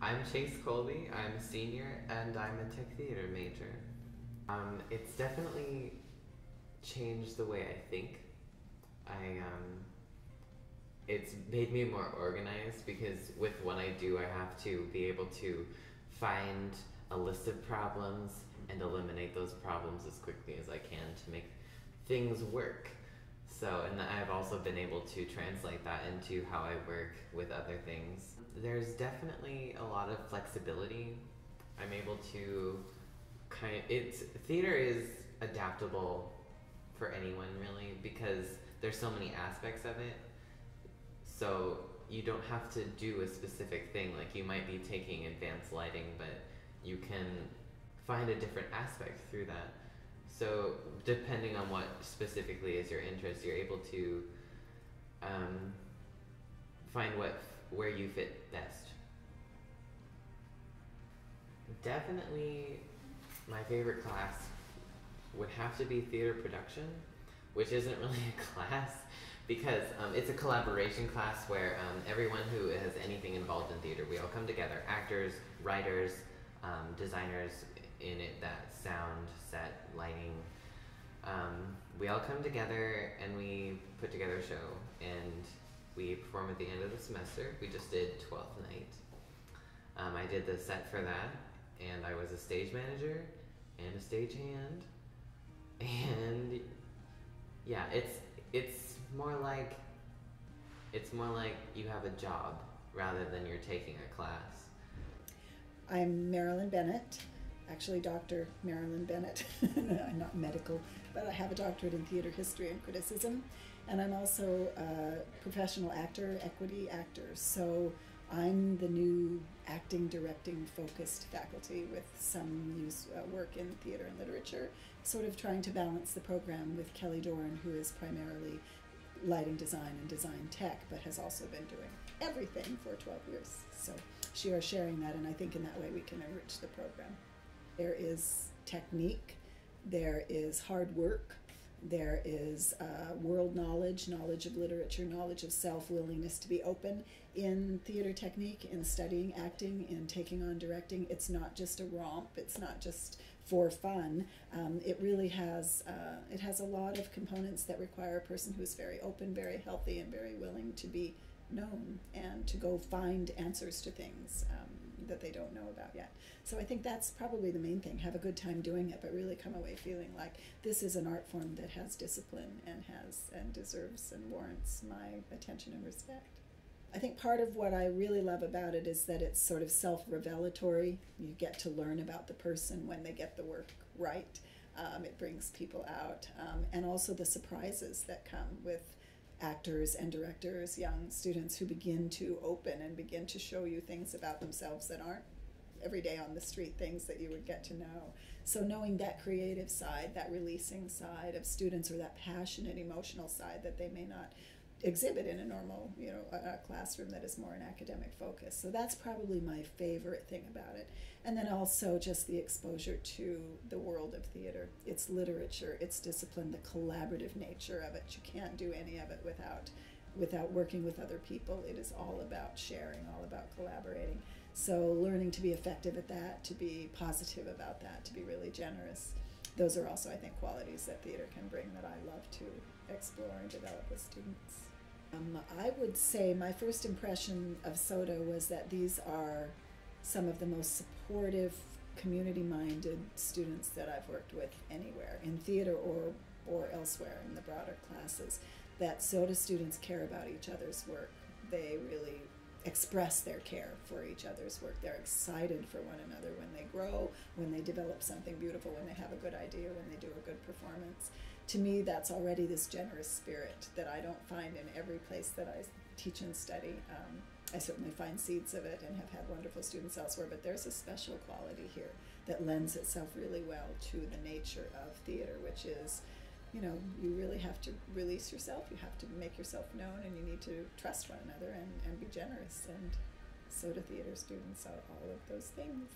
I'm Chase Colby. I'm a senior and I'm a tech theater major. It's definitely changed the way I think. It's made me more organized because with what I do, I have to be able to find a list of problems and eliminate those problems as quickly as I can to make things work. So, and I've also been able to translate that into how I work with other things. There's definitely a lot of flexibility. I'm able to theater is adaptable for anyone really because there's so many aspects of it. So you don't have to do a specific thing. Like you might be taking advanced lighting, but you can find a different aspect through that. So depending on what specifically is your interest, you're able to find where you fit best. Definitely my favorite class would have to be theater production, which isn't really a class because it's a collaboration class where everyone who has anything involved in theater, we all come together, actors, writers, designers in it, that sound, set, lighting. We all come together and we put together a show and we perform at the end of the semester. We just did 12th night. I did the set for that and I was a stage manager and a stagehand. And yeah, it's more like you have a job rather than you're taking a class. I'm Marilyn Bennett, actually Dr. Marilyn Bennett. I'm not medical, but I have a doctorate in theater history and criticism, and I'm also a professional actor, equity actor. So I'm the new acting, directing focused faculty with some work in theater and literature, sort of trying to balance the program with Kelly Doran, who is primarily lighting design and design tech, but has also been doing everything for 12 years. So she are sharing that, and I think in that way we can enrich the program. There is technique, there is hard work, there is world knowledge, knowledge of literature, knowledge of self, willingness to be open in theater technique, in studying acting, in taking on directing. It's not just a romp, it's not just for fun. It really has, it has a lot of components that require a person who's very open, very healthy, and very willing to be known and to go find answers to things that they don't know about yet. So I think that's probably the main thing. Have a good time doing it, but really come away feeling like this is an art form that has discipline and deserves and warrants my attention and respect. I think part of what I really love about it is that it's sort of self-revelatory. You get to learn about the person when they get the work right. It brings people out, and also the surprises that come with actors and directors, young students who begin to open and begin to show you things about themselves that aren't every day on the street, things that you would get to know. So knowing that creative side, that releasing side of students, or that passionate emotional side that they may not exhibit in a normal, a classroom that is more an academic focus. So that's probably my favorite thing about it. And then also just the exposure to the world of theater, its literature, its discipline, the collaborative nature of it. You can't do any of it without working with other people. It is all about sharing, all about collaborating. So learning to be effective at that, to be positive about that, to be really generous. Those are also, I think, qualities that theater can bring that I love to explore and develop with students. I would say my first impression of SOTA was that these are some of the most supportive, community-minded students that I've worked with anywhere, in theater or elsewhere in the broader classes, that SOTA students care about each other's work. They really express their care for each other's work. They're excited for one another when they grow, when they develop something beautiful, when they have a good idea, when they do a good performance. To me, that's already this generous spirit that I don't find in every place that I teach and study. I certainly find seeds of it and have had wonderful students elsewhere, but there's a special quality here that lends itself really well to the nature of theater, which is, you really have to release yourself, you have to make yourself known, and you need to trust one another and be generous. And SOTA theater students are all of those things.